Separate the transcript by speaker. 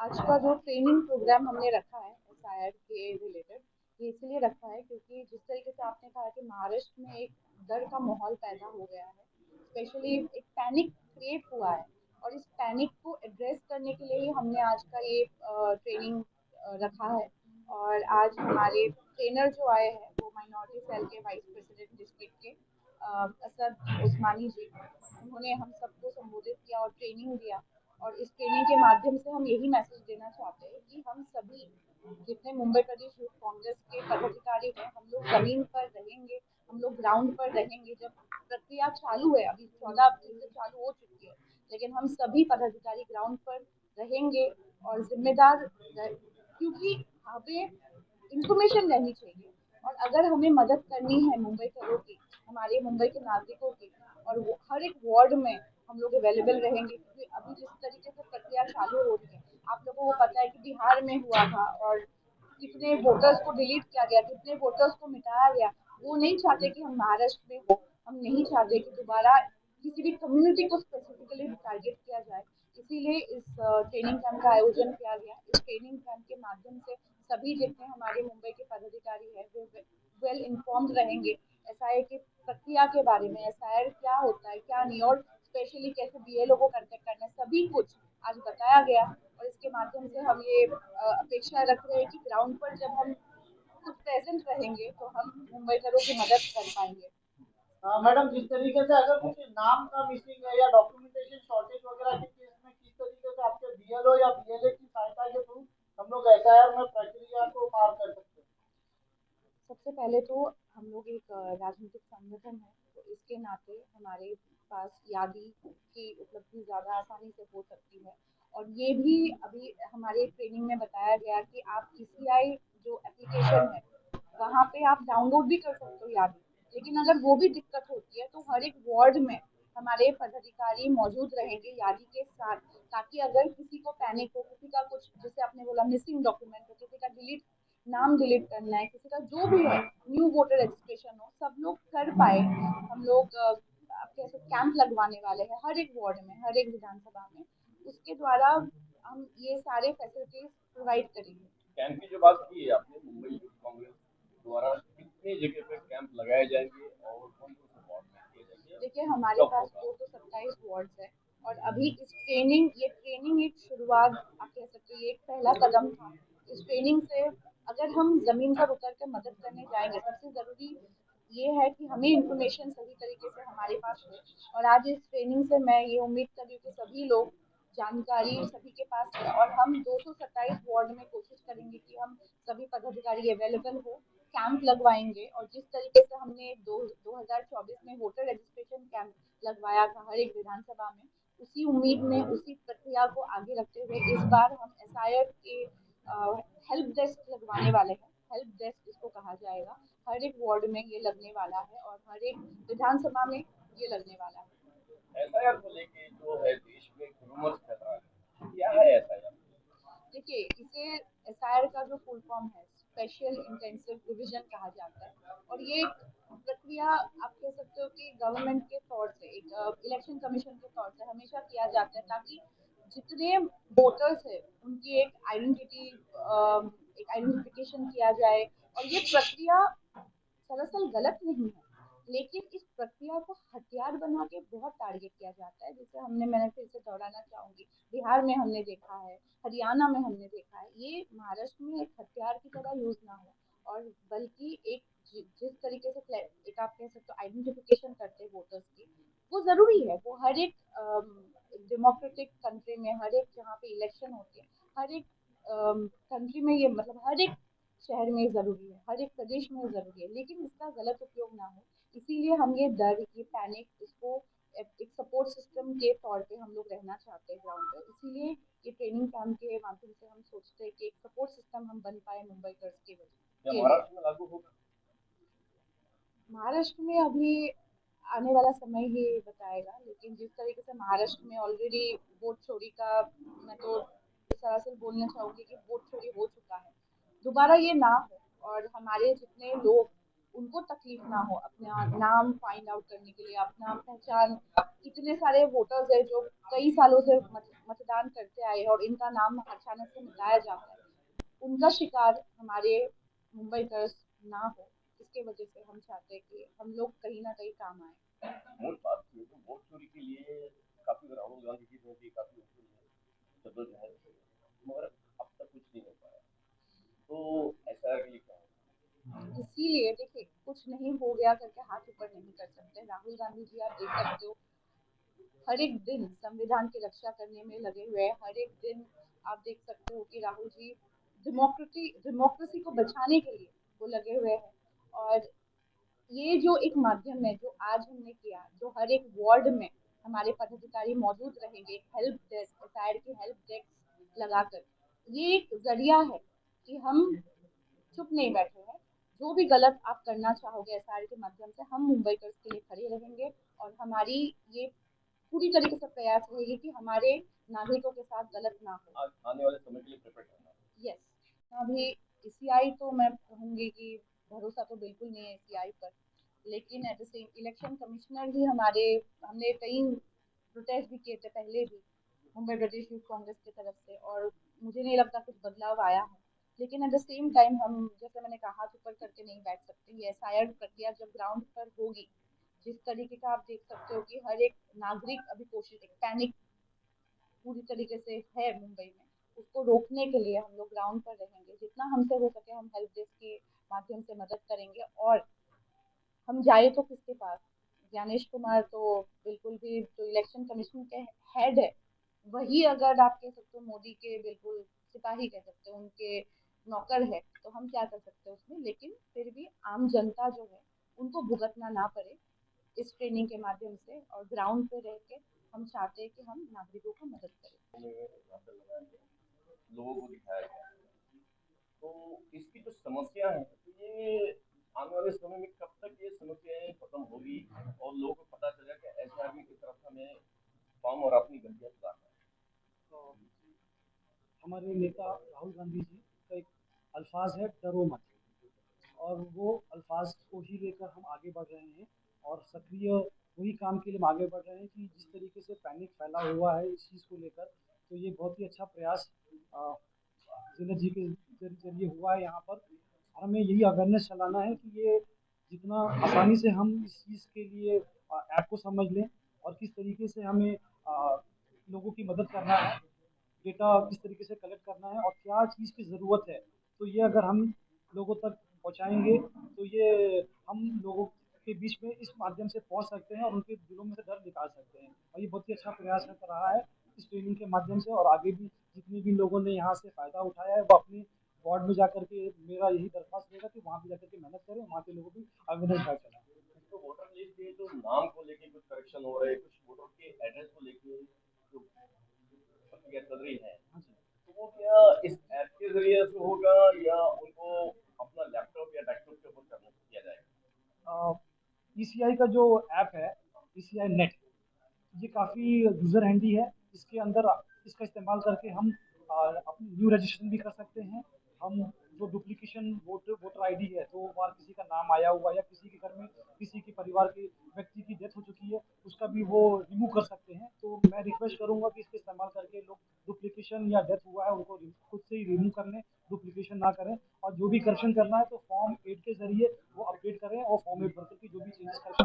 Speaker 1: आज का जो ट्रेनिंग प्रोग्राम हमने रखा है एसआईआर के रिलेटेड, ये इसलिए रखा है क्योंकि जिस तरीके से आपने कहा कि महाराष्ट्र में एक डर का माहौल पैदा हो गया है, स्पेशली एक पैनिक क्रिएट हुआ है। और इस पैनिक को एड्रेस करने के लिए ही हमने आज का ये ट्रेनिंग रखा है। और आज हमारे ट्रेनर जो आए हैं वो माइनॉरिटी सेल के वाइस प्रेसिडेंट डिस्ट्रिक्ट के असद उस्मानी जी, उन्होंने हम सबको संबोधित किया और ट्रेनिंग दिया। और इस ट्रेनिंग के माध्यम से हम यही मैसेज देना चाहते हैं कि हम सभी जितने मुंबई प्रदेश यूथ कांग्रेस के पदाधिकारी हैं, हम लोग जमीन पर रहेंगे, हम लोग ग्राउंड पर रहेंगे। जब प्रक्रिया चालू है, अभी 14 अप्रैल से चालू हो चुकी है, लेकिन हम सभी पदाधिकारी ग्राउंड पर रहेंगे और जिम्मेदार क्योंकि हमें इंफॉर्मेशन रहनी चाहिए। और अगर हमें मदद करनी है मुंबई करों की, हमारे मुंबई के नागरिकों की, और हर एक वार्ड में हम लोग अवेलेबल रहेंगे, क्योंकि अभी जिस तरीके से प्रक्रिया चालू हो रही है, आप लोगों को पता है कि बिहार में हुआ था और कितने वोटर्स को डिलीट किया गया, कितने वोटर्स को मिटाया गया। वो नहीं चाहते कि हम महाराष्ट्र में हो, हम नहीं चाहते कि दोबारा किसी भी कम्युनिटी को स्पेसिफिकली टारगेट किया जाए। इसीलिए इस ट्रेनिंग कैंप का आयोजन किया गया। इस ट्रेनिंग कैंप के माध्यम से सभी जितने हमारे मुंबई के पदाधिकारी हैं वो वेल इन्फॉर्म्ड रहेंगे एसआईआर की प्रक्रिया के बारे में, एसआईआर क्या होता है क्या नहीं, और स्पेशली कैसे बीएलओ को कांटेक्ट करना है, सभी कुछ आज बताया गया। और इसके माध्यम से हम ये अपेक्षा रख रहे हैं कि ग्राउंड पर जब हम खुद प्रेजेंट रहेंगे तो हम मुंबई करों की मदद कर पाएंगे।
Speaker 2: मैडम, जिस तरीके से अगर कुछ नाम का मिसिंग है या डॉक्यूमेंटेशन शॉर्टेज वगैरह के केस में किस तरीके से आपके बीएलओ या बीएलए की सहायता के थ्रू हम लोग एसआईआर में प्रक्रिया को पार कर सकते हैं?
Speaker 1: सबसे पहले तो हम लोग एक राजनीतिक संगठन है, तो इसके नाते हमारे पास यादी की उपलब्धि ज़्यादा आसानी से हो सकती है। और ये भी अभी हमारे ट्रेनिंग में बताया गया कि आप ईसीआई जो एप्लीकेशन है वहाँ पे आप डाउनलोड भी कर सकते हो यादी। लेकिन अगर वो भी दिक्कत होती है तो हर एक वार्ड में हमारे पदाधिकारी मौजूद रहेंगे यादी के साथ, ताकि अगर किसी को पैनिक हो, किसी का कुछ जैसे आपने बोला मिसिंग डॉक्यूमेंट हो, किसी का डिलीट नाम डिलीट करना है, किसी का जो भी है, न्यू वोटर रजिस्ट्रेशन हो, सब लोग कर पाए। हम लोग कैसे कैंप लगवाने वाले हैं हर एक वार्ड में, हर एक विधानसभा में। उसके द्वारा हम ये सारे फैसिलिटीज प्रोवाइड करेंगे।
Speaker 3: कैंप की जो बात की है आपने, मुंबई यूथ कांग्रेस द्वारा कितनी जगह पे कैंप लगाए जाएंगे और कौन कौन से वार्ड में किए जाएंगे,
Speaker 1: देखिए हमारे
Speaker 3: कब
Speaker 1: पास
Speaker 3: होगा?
Speaker 1: 227 वार्ड्स है। और अभी ये ट्रेनिंग एक शुरुआत आप कह सकते हैं, ये एक पहला कदम था। इस ट्रेनिंग से अगर हम जमीन पर उतर कर मदद करने जाएंगे, सबसे जरूरी ये है कि हमें इंफॉर्मेशन सही तरीके से हमारे पास हो। और आज इस ट्रेनिंग से मैं ये उम्मीद कर रही हूँ कि सभी लोग जानकारी सभी के पास है, और हम 227 वार्ड में कोशिश करेंगे कि हम सभी पदाधिकारी अवेलेबल हो, कैंप लगवाएंगे। और जिस तरीके से हमने 2024 में वोटर रजिस्ट्रेशन कैंप लगवाया था हर एक विधानसभा में, उसी उम्मीद में उसी प्रक्रिया को आगे रखते हुए इस बार हम एसआईआर के हेल्प डेस्क लगवाने वाले हैं। हेल्प डेस्क इसको कहा जाएगा, हर एक वार्ड में ये लगने वाला है और हर एक विधानसभा में ये लगने वाला है।
Speaker 3: एसआईआर को लेके जो है देश में रूमर्स फैल रहा है, क्या है एसआईआर?
Speaker 1: देखिए इसे एसआईआर का जो फुल फॉर्म है स्पेशल इंटेंसिव डिवीजन कहा जाता है। और ये एक प्रक्रिया आप कह सकते हो कि गवर्नमेंट के तौर से एक इलेक्शन कमीशन के तौर से हमेशा किया जाता है, ताकि जितने वोटर्स है उनकी एक आइडेंटिफिकेशन किया जाए। और ये प्रक्रिया दरअसल गलत नहीं है, लेकिन इस प्रक्रिया को हथियार बना के बहुत टारगेट किया जाता है। जैसे मैंने फिर से दोहराना चाहूंगी, बिहार में हमने देखा है, हरियाणा में हमने देखा है, ये महाराष्ट्र में एक हथियार की तरह यूज ना हो, और बल्कि एक जिस तरीके से एक आप कह सकते हो आइडेंटिफिकेशन करते हैं वोटर्स की, वो जरूरी है। वो हर एक डेमोक्रेटिक कंट्री में, हर एक जहाँ पे इलेक्शन होते हैं, हर एक कंट्री में ये मतलब हर एक शहर में ज़रूरी है, हर एक प्रदेश में ज़रूरी है, लेकिन इसका गलत उपयोग ना हो। इसीलिए हम ये डर, ये पैनिक, इसको एक सपोर्ट सिस्टम के तौर पे हम लोग रहना चाहते हैं ग्राउंड पे। इसीलिए ये ट्रेनिंग कैंप के माध्यम से हम सोचते हैं कि एक सपोर्ट सिस्टम हम बन पाए मुंबई कर्स के
Speaker 3: क्या
Speaker 1: लिए।
Speaker 3: महाराष्ट्र में लागू होगा?
Speaker 1: महाराष्ट्र में अभी आने वाला समय ही बताएगा, लेकिन जिस तरीके से महाराष्ट्र में ऑलरेडी वोट चोरी का, मैं तो सरासर बोलना चाहूंगी कि वोट चोरी हो चुका है, दोबारा ये ना हो। और हमारे जितने लोग उनको तकलीफ ना हो अपना नाम फाइंड आउट करने के लिए, अपना पहचान इतने सारे वोटर्स है जो कई सालों से मतदान करते आए और इनका नाम अचानक से मिटाया जाता है, उनका शिकार हमारे मुंबईकर्स ना हो। इसके वजह से हम चाहते हैं कि हम लोग कहीं ना कहीं काम आए।
Speaker 3: वोट बात की तो वोट चोरी के लिए काफी राहुल गांधी जी ने भी काफी जद्दोजहद की, मगर अब तक कुछ नहीं हो पाया। तो ऐसा के लिए क्या है?
Speaker 1: इसीलिए देखिए, कुछ नहीं हो गया करके हाथ ऊपर नहीं कर सकते। राहुल गांधी जी आप देख सकते हो, हर एक दिन संविधान की रक्षा करने में लगे हुए हैं। हर एक दिन आप देख सकते हो कि राहुल जी डेमोक्रेसी को बचाने के लिए वो लगे हुए हैं। और ये जो एक माध्यम है जो आज हमने किया, जो हर एक वार्ड में हमारे पदाधिकारी मौजूद रहेंगे, हेल्प डेस्क, एसआईआर की हेल्प डेस्क लगाकर, ये एक जरिया है कि हम चुप नहीं बैठे हैं। जो भी गलत आप करना चाहोगे एसआईआर के माध्यम से, हम मुंबईकर्स के लिए खड़े रहेंगे। और हमारी ये पूरी तरीके से प्रयास रहेगी कि हमारे नागरिकों के साथ गलत ना हो।
Speaker 3: आने वाले समय के लिए प्रिपेयर करना।
Speaker 1: यस, अभी ईसीआई तो मैं कहूंगी कि भरोसा तो बिल्कुल नहीं है ईसीआई पर। लेकिन at the same election commissioner ही हमारे, हमने कई प्रोटेस्ट भी किए थे पहले भी मुंबई प्रदेश यूथ कांग्रेस की तरफ से, और मुझे नहीं लगता कुछ बदलाव आया है। लेकिन एट द सेम टाइम हम, जैसे मैंने कहा, हाथ ऊपर करके नहीं बैठ सकते। ये एसआईआर प्रक्रिया जब ग्राउंड पर होगी, जिस तरीके का आप देख सकते हो कि हर एक नागरिक अभी कोशिश, एक पैनिक पूरी तरीके से है मुंबई में, उसको रोकने के लिए हम लोग ग्राउंड पर रहेंगे। जितना हमसे हो सके हम हेल्प डेस्क के माध्यम से मदद करेंगे। और हम जाए तो किसके पास? ज्ञानेश कुमार तो बिल्कुल भी, जो इलेक्शन कमीशन के हेड है, वही अगर आप कह सकते हो मोदी के बिल्कुल सिपाही कह सकते हो, उनके नौकर है, तो हम क्या कर सकते हैं उसमें। लेकिन फिर भी आम जनता जो है उनको भुगतना ना पड़े इस ट्रेनिंग के माध्यम से, और ग्राउंड पे रह के हम चाहते हैं कि हम नागरिकों को मदद करें।
Speaker 3: लोगों को दिखाया गया, तो इसकी जो समस्या है, तो ये आने वाले समय में कब तक ये समस्याएं खत्म होगी और लोगों को पता चलेगा कि एसआरबी की तरफ हमें फॉर्म और अपनी गलतियां सुधारना है।
Speaker 2: तो हमारे नेता राहुल गांधी जी का एक अल्फाज है, डरो मत। और वो अल्फाज को ही लेकर हम आगे बढ़ रहे हैं और सक्रिय वही काम के लिए हम आगे बढ़ रहे हैं कि जिस तरीके से पैनिक फैला हुआ है इस चीज़ को लेकर, तो ये बहुत ही अच्छा प्रयास जिले जी के जरिए हुआ है यहाँ पर। और हमें यही अवेयरनेस चलाना है कि ये जितना आसानी से हम इस चीज़ के लिए ऐप को समझ लें और किस तरीके से हमें लोगों की मदद करना है, डेटा किस तरीके से कलेक्ट करना है और क्या चीज़ की ज़रूरत है। तो ये अगर हम लोगों तक पहुँचाएंगे तो ये हम लोगों के बीच में इस माध्यम से पहुँच सकते हैं और उनके दिलों में से डर निकाल सकते हैं। और ये बहुत ही अच्छा प्रयास कर रहा है इस ट्रेनिंग के माध्यम से। और आगे भी जितने भी लोगों ने यहाँ से फ़ायदा उठाया है वो अपने वार्ड में जाकर के, मेरा यही दरख्वास्त रहेगा कि वहाँ भी जाकर के मेहनत करें, वहाँ के लोगों को भी अवेयरनेस ड्राइव चलाएं।
Speaker 3: तो वोटर लिस्ट के जो नाम को लेके कुछ करेक्शन हो रहे हैं, कुछ वोटर के एड्रेस को लेके जो प्रक्रिया चल रही है,
Speaker 2: हाँ जी।
Speaker 3: तो वो क्या इस ऐप के जरिए से होगा या उनको अपना लैपटॉप या डेस्कटॉप के ऊपर करना किया जाएगा?
Speaker 2: ईसीआई का जो ऐप है, ईसीआई नेट, ये काफ़ी यूज़र हैंडी है। इसके अंदर इसका इस्तेमाल करके हम अपनी न्यू रजिस्ट्रेशन भी कर सकते हैं। हम जो डुप्लीकेशन वोटर आईडी है, तो बार किसी का नाम आया हुआ या किसी के घर में किसी के परिवार के व्यक्ति की डेथ हो चुकी है, उसका भी वो रिमूव कर सकते हैं। तो मैं रिक्वेस्ट करूंगा कि इसके इस्तेमाल करके लोग डुप्लीकेशन या डेथ हुआ है उनको खुद से ही रिमूव कर लें, डुप्लीकेशन ना करें। और जो भी करेक्शन करना है तो फॉर्म 8 के जरिए वो अपडेट करें और फॉर्म 8 भर करके जो भी चेंजेस करना